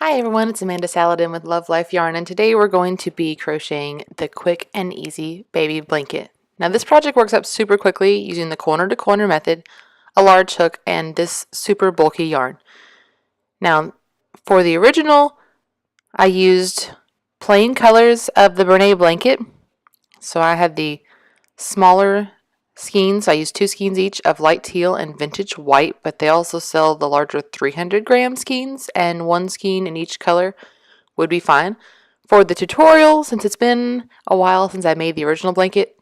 Hi everyone, it's Amanda Saladin with Love Life Yarn, and today we're going to be crocheting the quick and easy baby blanket. Now this project works up super quickly using the corner to corner method, a large hook, and this super bulky yarn. Now for the original, I used plain colors of the Bernay blanket. So I had the smaller skeins. I used 2 skeins each of light teal and vintage white, but they also sell the larger 300 gram skeins, and 1 skein in each color would be fine. For the tutorial, since it's been a while since I made the original blanket,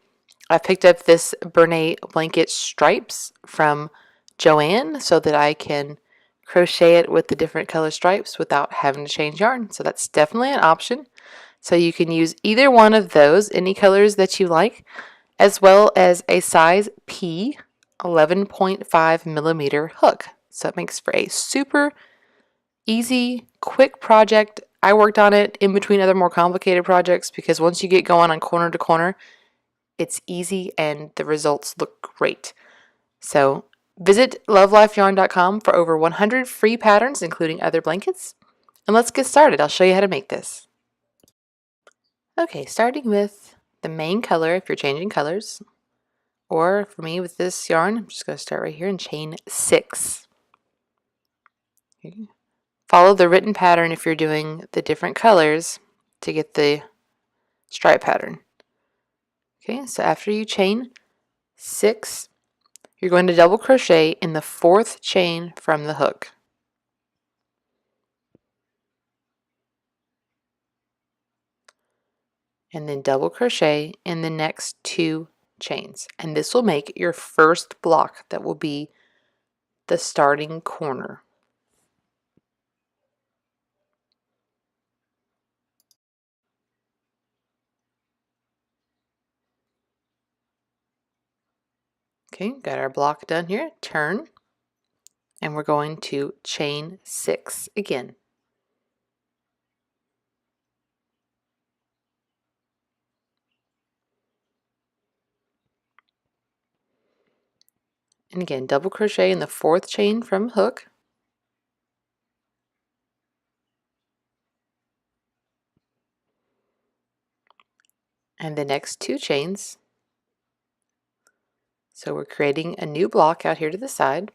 I picked up this Bernay blanket stripes from Joann so that I can crochet it with the different color stripes without having to change yarn. So that's definitely an option. So you can use either one of those, any colors that you like, as well as a size P 11.5 millimeter hook. So it makes for a super easy, quick project. I worked on it in between other more complicated projects because once you get going on corner to corner, it's easy and the results look great. So visit lovelifeyarn.com for over 100 free patterns, including other blankets. And let's get started. I'll show you how to make this. Okay, starting with the main color if you're changing colors. Or for me with this yarn, I'm just going to start right here and chain 6. Okay. Follow the written pattern if you're doing the different colors to get the stripe pattern. Okay, so after you chain 6, you're going to double crochet in the 4th chain from the hook. And then double crochet in the next 2 chains. And this will make your first block that will be the starting corner. Okay, got our block done here. Turn. And we're going to chain 6 again. And again, double crochet in the 4th chain from hook. And the next 2 chains. So we're creating a new block out here to the side.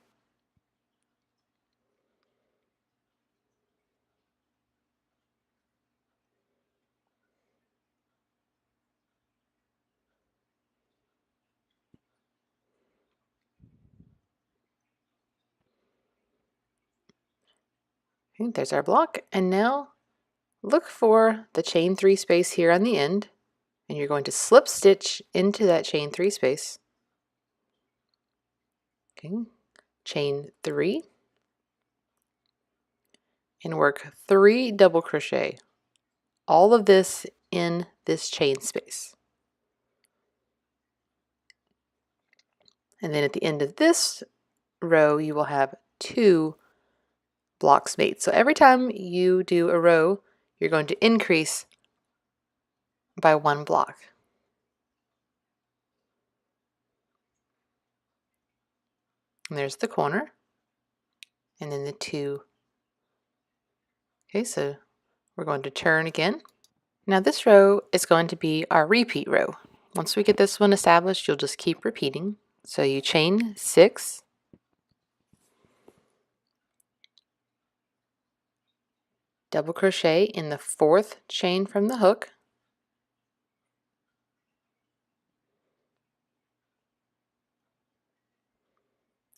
Okay, there's our block. And now look for the chain 3 space here on the end. And you're going to slip stitch into that chain 3 space. Okay, chain 3. And work 3 double crochet. All of this in this chain space. And then at the end of this row, you will have 2 blocks made. So every time you do a row, you're going to increase by 1 block. And there's the corner, and then the 2. Okay, so we're going to turn again. Now this row is going to be our repeat row. Once we get this one established, you'll just keep repeating. So you chain 6, double crochet in the 4th chain from the hook,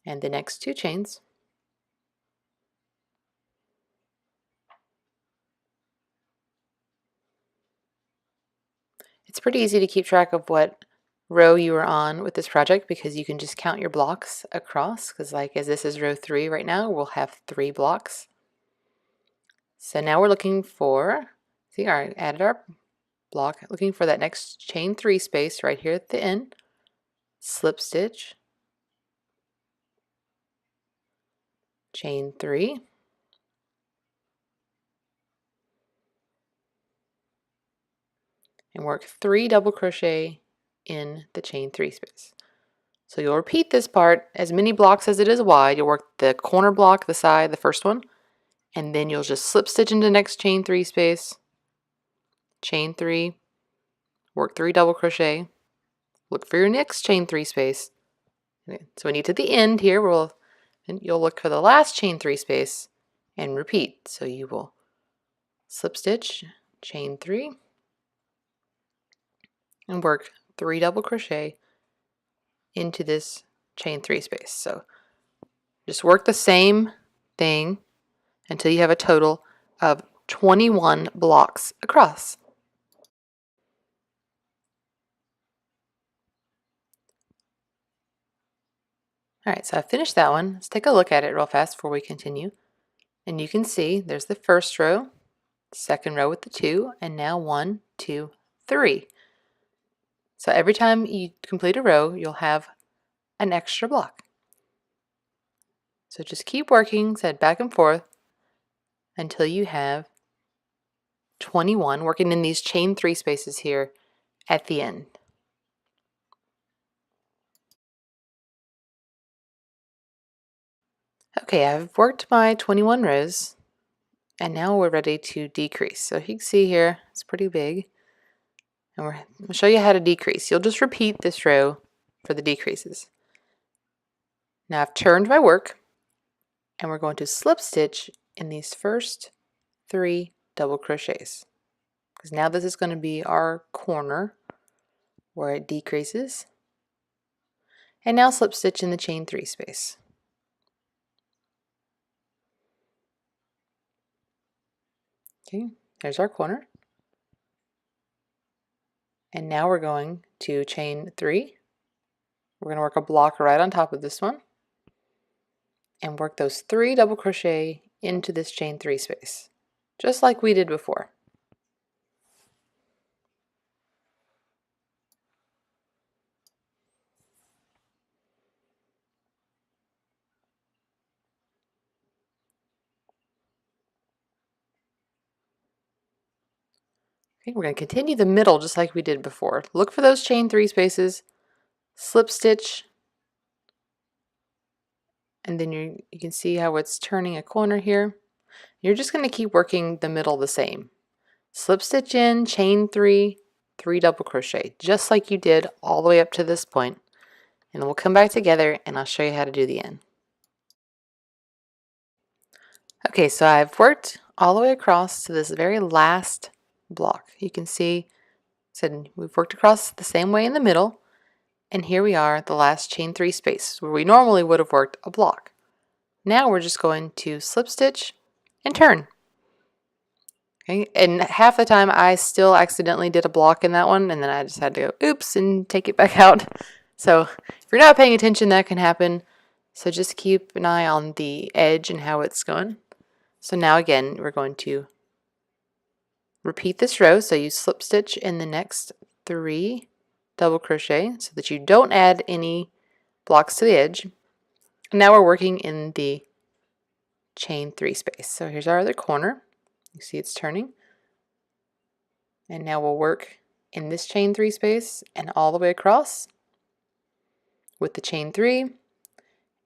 and the next 2 chains. It's pretty easy to keep track of what row you are on with this project because you can just count your blocks across, because like as this is row 3 right now, we'll have 3 blocks. So now we're looking for, see, I added our block, looking for that next chain 3 space right here at the end, slip stitch, chain 3, and work 3 double crochet in the chain 3 space. So you'll repeat this part as many blocks as it is wide. You'll work the corner block, the side, the first one, and then you'll just slip stitch into the next chain 3 space, chain 3, work 3 double crochet, look for your next chain 3 space. Okay, so when you get to the end here, you'll look for the last chain 3 space and repeat. So you will slip stitch, chain 3, and work 3 double crochet into this chain 3 space. So just work the same thing until you have a total of 21 blocks across. Alright, so I finished that one. Let's take a look at it real fast before we continue. And you can see there's the first row, second row with the 2, and now 1, 2, 3. So every time you complete a row, you'll have an extra block. So just keep working, said back and forth, until you have 21, working in these chain 3 spaces here at the end. Okay, I've worked my 21 rows, and now we're ready to decrease. So you can see here, it's pretty big. And we'll show you how to decrease. You'll just repeat this row for the decreases. Now I've turned my work, and we're going to slip stitch in these first 3 double crochets. Because now this is going to be our corner where it decreases. And now slip stitch in the chain 3 space. Okay, there's our corner. And now we're going to chain 3. We're going to work a block right on top of this one and work those 3 double crochet into this chain 3 space, just like we did before. Okay, we're going to continue the middle just like we did before. Look for those chain 3 spaces, slip stitch, and then you can see how it's turning a corner here. You're just going to keep working the middle the same. Slip stitch in, chain 3, 3 double crochet, just like you did all the way up to this point. And we'll come back together and I'll show you how to do the end. Okay, so I've worked all the way across to this very last block. You can see, we've worked across the same way in the middle, and here we are at the last chain 3 space where we normally would have worked a block. Now we're just going to slip stitch and turn. Okay, and half the time I still accidentally did a block in that one, and then I just had to go oops and take it back out. So if you're not paying attention, that can happen. So just keep an eye on the edge and how it's going. So now again, we're going to repeat this row. So you slip stitch in the next 3 double crochet so that you don't add any blocks to the edge. And now we're working in the chain 3 space. So here's our other corner. You see it's turning. And now we'll work in this chain 3 space and all the way across with the chain 3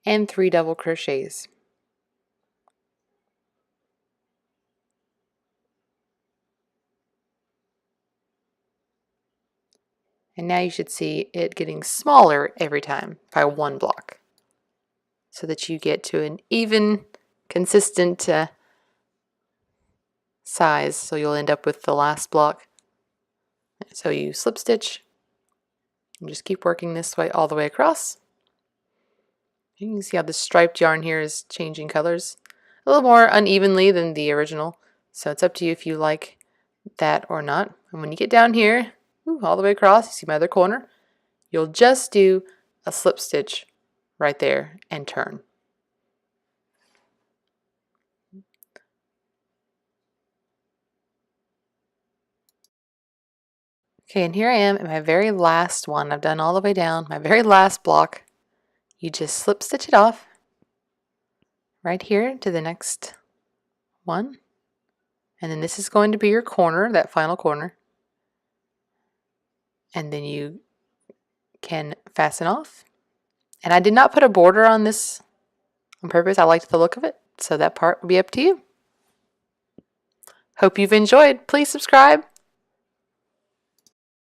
and 3 double crochets. And now you should see it getting smaller every time by 1 block so that you get to an even, consistent size. So you'll end up with the last block. So you slip stitch and just keep working this way all the way across. You can see how the striped yarn here is changing colors a little more unevenly than the original. So it's up to you if you like that or not. And when you get down here, all the way across, you see my other corner, you'll just do a slip stitch right there and turn. Okay, and here I am at my very last one. I've done all the way down, my very last block. You just slip stitch it off right here to the next one. And then this is going to be your corner, that final corner. And then you can fasten off. And I did not put a border on this on purpose. I liked the look of it, so that part will be up to you. Hope you've enjoyed. Please subscribe.